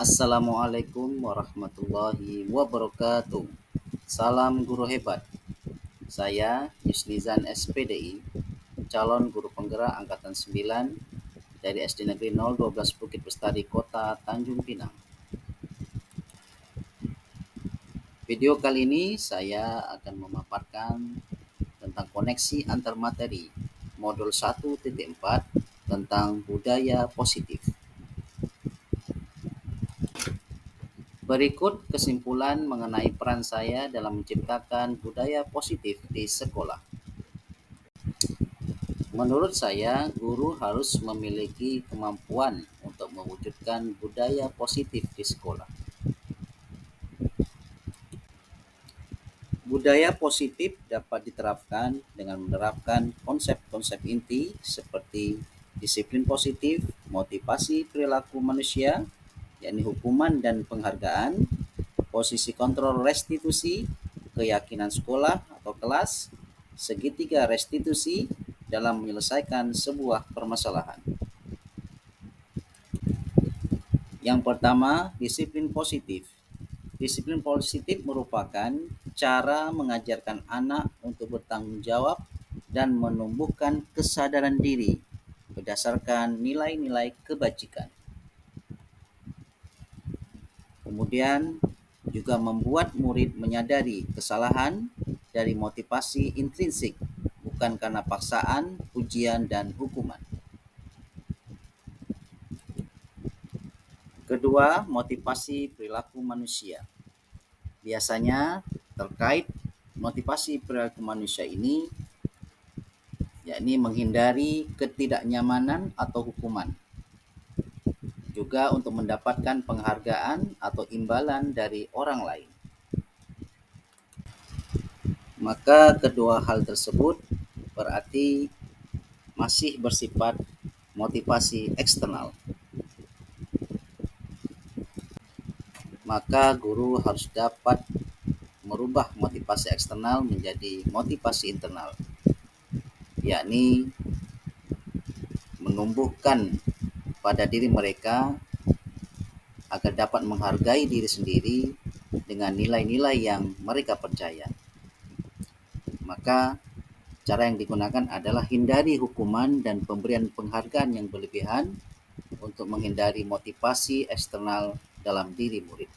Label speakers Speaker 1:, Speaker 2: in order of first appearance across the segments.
Speaker 1: Assalamualaikum warahmatullahi wabarakatuh. Salam guru hebat. Saya Yusnizan SPDI, calon guru penggerak angkatan 9 dari SD Negeri 012 Bukit Bestari Kota Tanjung Pinang. Video kali ini saya akan memaparkan tentang koneksi antar materi modul 1.4 tentang budaya positif. Berikut kesimpulan mengenai peran saya dalam menciptakan budaya positif di sekolah. Menurut saya, guru harus memiliki kemampuan untuk mewujudkan budaya positif di sekolah. Budaya positif dapat diterapkan dengan menerapkan konsep-konsep inti seperti disiplin positif, motivasi perilaku manusia, yakni hukuman dan penghargaan, posisi kontrol restitusi, keyakinan sekolah atau kelas, segitiga restitusi dalam menyelesaikan sebuah permasalahan. Yang pertama, disiplin positif. Disiplin positif merupakan cara mengajarkan anak untuk bertanggung jawab dan menumbuhkan kesadaran diri berdasarkan nilai-nilai kebajikan. Kemudian juga membuat murid menyadari kesalahan dari motivasi intrinsik, bukan karena paksaan, ujian, dan hukuman. Kedua, motivasi perilaku manusia. Biasanya terkait motivasi perilaku manusia ini, yakni menghindari ketidaknyamanan atau hukuman. Juga untuk mendapatkan penghargaan atau imbalan dari orang lain. Maka kedua hal tersebut berarti masih bersifat motivasi eksternal. Maka guru harus dapat merubah motivasi eksternal menjadi motivasi internal, yakni menumbuhkan pada diri mereka agar dapat menghargai diri sendiri dengan nilai-nilai yang mereka percaya. Maka cara yang digunakan adalah hindari hukuman dan pemberian penghargaan yang berlebihan untuk menghindari motivasi eksternal dalam diri murid.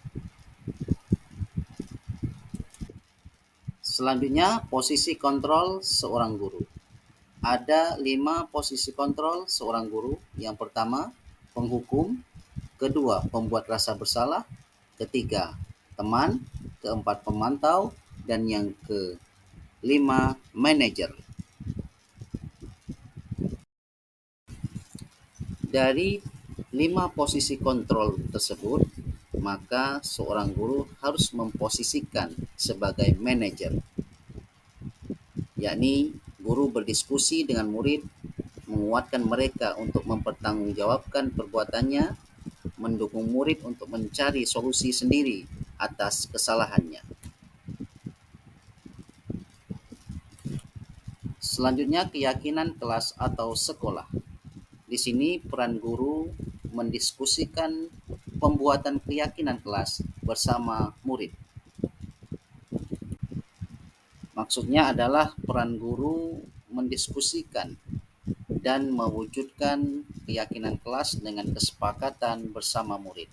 Speaker 1: Selanjutnya, posisi kontrol seorang guru. Ada 5 posisi kontrol seorang guru. Yang pertama, penghukum. Kedua, pembuat rasa bersalah. Ketiga, teman. Keempat, pemantau. Dan yang kelima, manajer. Dari 5 posisi kontrol tersebut, maka seorang guru harus memposisikan sebagai manajer, yakni guru berdiskusi dengan murid, menguatkan mereka untuk mempertanggungjawabkan perbuatannya, mendukung murid untuk mencari solusi sendiri atas kesalahannya. Selanjutnya, keyakinan kelas atau sekolah. Di sini peran guru mendiskusikan pembuatan keyakinan kelas bersama murid. Maksudnya adalah peran guru mendiskusikan dan mewujudkan keyakinan kelas dengan kesepakatan bersama murid.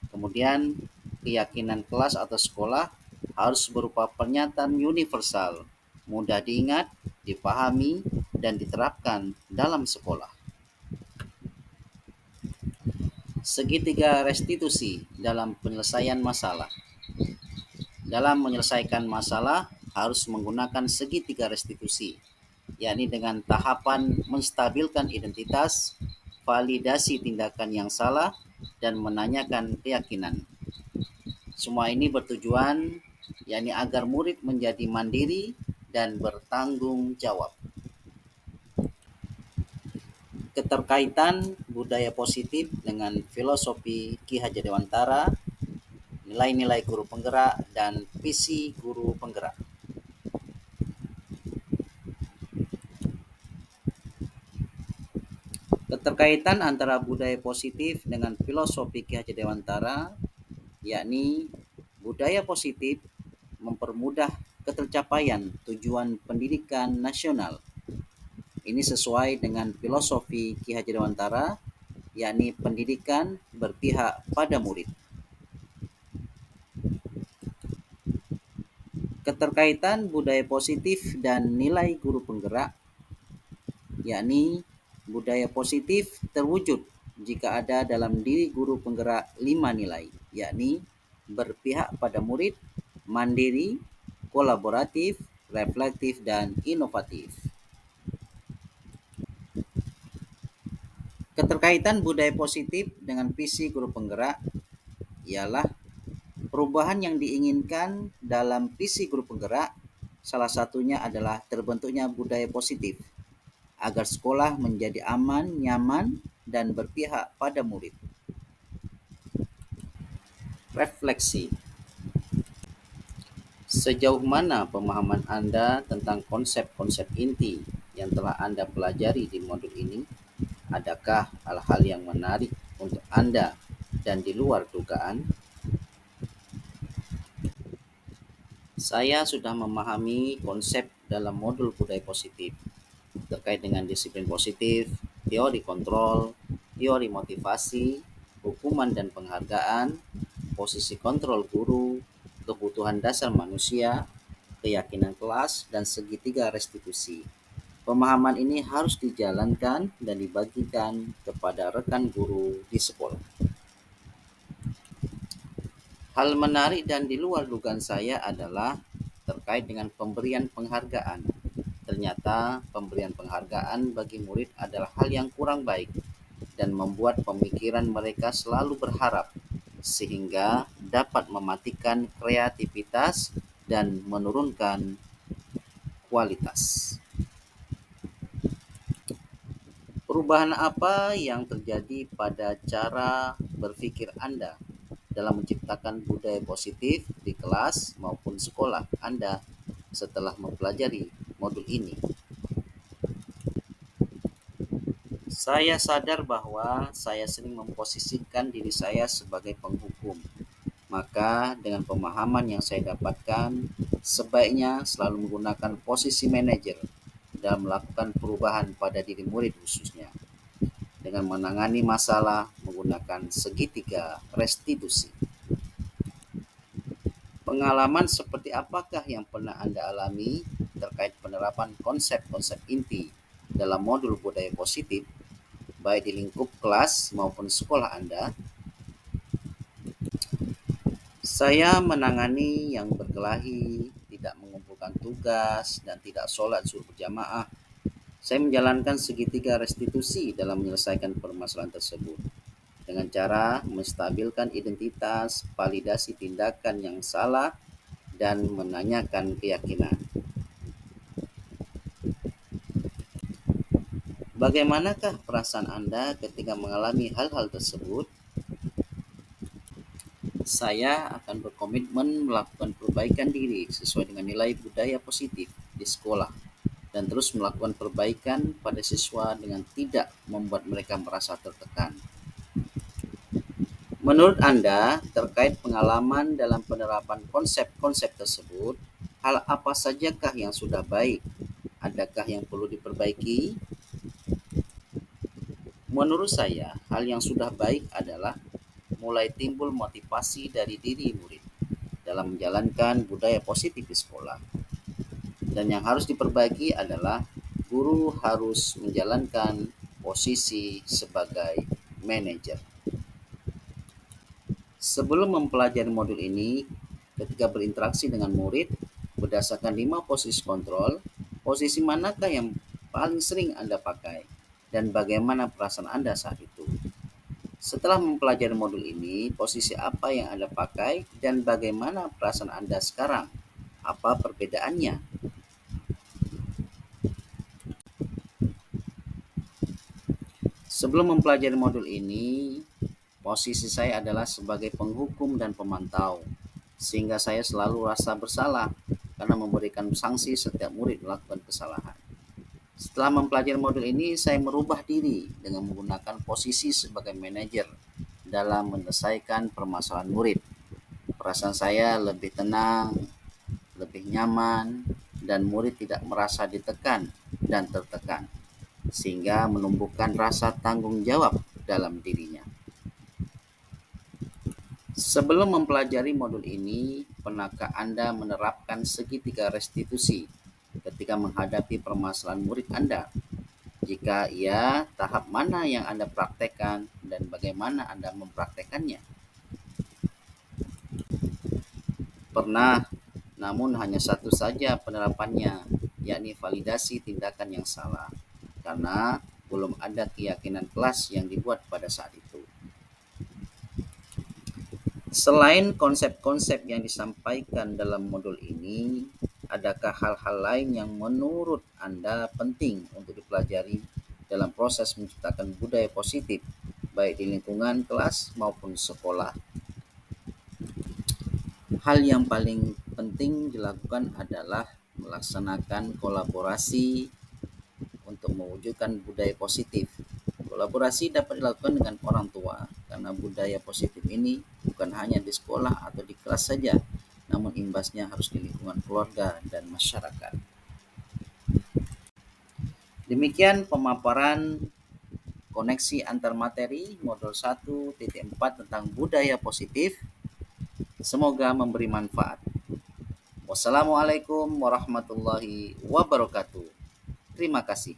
Speaker 1: Kemudian, keyakinan kelas atau sekolah harus berupa pernyataan universal, mudah diingat, dipahami, dan diterapkan dalam sekolah. Segitiga restitusi dalam penyelesaian masalah. Dalam menyelesaikan masalah harus menggunakan segitiga restitusi, yakni dengan tahapan menstabilkan identitas, validasi tindakan yang salah, dan menanyakan keyakinan. Semua ini bertujuan yakni agar murid menjadi mandiri dan bertanggung jawab. Keterkaitan budaya positif dengan filosofi Ki Hajar Dewantara, nilai-nilai guru penggerak, dan visi guru penggerak. Keterkaitan antara budaya positif dengan filosofi Ki Hajar Dewantara, yakni budaya positif mempermudah ketercapaian tujuan pendidikan nasional. Ini sesuai dengan filosofi Ki Hajar Dewantara, yakni pendidikan berpihak pada murid. Keterkaitan budaya positif dan nilai guru penggerak, yakni budaya positif terwujud jika ada dalam diri guru penggerak 5 nilai, yakni berpihak pada murid, mandiri, kolaboratif, reflektif, dan inovatif. Keterkaitan budaya positif dengan visi guru penggerak ialah perubahan yang diinginkan dalam visi guru penggerak, salah satunya adalah terbentuknya budaya positif agar sekolah menjadi aman, nyaman, dan berpihak pada murid. Refleksi. Sejauh mana pemahaman Anda tentang konsep-konsep inti yang telah Anda pelajari di modul ini? Adakah hal-hal yang menarik untuk Anda dan di luar dugaan? Saya sudah memahami konsep dalam modul budaya positif terkait dengan disiplin positif, teori kontrol, teori motivasi, hukuman dan penghargaan, posisi kontrol guru, kebutuhan dasar manusia, keyakinan kelas, dan segitiga restitusi. Pemahaman ini harus dijalankan dan dibagikan kepada rekan guru di sekolah. Hal menarik dan di luar dugaan saya adalah terkait dengan pemberian penghargaan. Ternyata pemberian penghargaan bagi murid adalah hal yang kurang baik dan membuat pemikiran mereka selalu berharap, sehingga dapat mematikan kreativitas dan menurunkan kualitas. Perubahan apa yang terjadi pada cara berpikir Anda dalam menciptakan budaya positif di kelas maupun sekolah Anda setelah mempelajari modul ini? Saya sadar bahwa saya sering memposisikan diri saya sebagai penghukum. Maka dengan pemahaman yang saya dapatkan, sebaiknya selalu menggunakan posisi manajer dalam melakukan perubahan pada diri murid khususnya, dengan menangani masalah menggunakan segitiga restitusi. Pengalaman seperti apakah yang pernah Anda alami terkait penerapan konsep-konsep inti dalam modul budaya positif, baik di lingkup kelas maupun sekolah Anda? Saya menangani yang berkelahi, tidak mengumpulkan tugas, dan tidak sholat zuhur berjamaah. Saya menjalankan segitiga restitusi dalam menyelesaikan permasalahan tersebut dengan cara menstabilkan identitas, validasi tindakan yang salah, dan menanyakan keyakinan. Bagaimanakah perasaan Anda ketika mengalami hal-hal tersebut? Saya akan berkomitmen melakukan perbaikan diri sesuai dengan nilai budaya positif di sekolah dan terus melakukan perbaikan pada siswa dengan tidak membuat mereka merasa tertekan. Menurut Anda, terkait pengalaman dalam penerapan konsep-konsep tersebut, hal apa sajakah yang sudah baik? Adakah yang perlu diperbaiki? Menurut saya, hal yang sudah baik adalah mulai timbul motivasi dari diri murid dalam menjalankan budaya positif di sekolah. Dan yang harus diperbaiki adalah guru harus menjalankan posisi sebagai manajer. Sebelum mempelajari modul ini, ketika berinteraksi dengan murid, berdasarkan 5 posisi kontrol, posisi manakah yang paling sering Anda pakai dan bagaimana perasaan Anda saat itu? Setelah mempelajari modul ini, posisi apa yang Anda pakai dan bagaimana perasaan Anda sekarang? Apa perbedaannya? Sebelum mempelajari modul ini, posisi saya adalah sebagai penghukum dan pemantau, sehingga saya selalu rasa bersalah karena memberikan sanksi setiap murid melakukan kesalahan. Setelah mempelajari modul ini, saya merubah diri dengan menggunakan posisi sebagai manajer dalam menyelesaikan permasalahan murid. Perasaan saya lebih tenang, lebih nyaman, dan murid tidak merasa ditekan dan tertekan, sehingga menumbuhkan rasa tanggung jawab dalam dirinya. Sebelum mempelajari modul ini, pernahkah Anda menerapkan segitiga restitusi ketika menghadapi permasalahan murid Anda? Jika iya, tahap mana yang Anda praktekkan dan bagaimana Anda mempraktekannya? Pernah, namun hanya satu saja penerapannya, yakni validasi tindakan yang salah, karena belum ada keyakinan kelas yang dibuat pada saat itu. Selain konsep-konsep yang disampaikan dalam modul ini, adakah hal-hal lain yang menurut Anda penting untuk dipelajari dalam proses menciptakan budaya positif, baik di lingkungan kelas maupun sekolah? Hal yang paling penting dilakukan adalah melaksanakan kolaborasi untuk mewujudkan budaya positif. Kolaborasi dapat dilakukan dengan orang tua, karena budaya positif ini bukan hanya di sekolah atau di kelas saja, namun imbasnya harus di lingkungan keluarga dan masyarakat. Demikian pemaparan koneksi antar materi modul 1.4 tentang budaya positif. Semoga memberi manfaat. Wassalamualaikum warahmatullahi wabarakatuh. Terima kasih.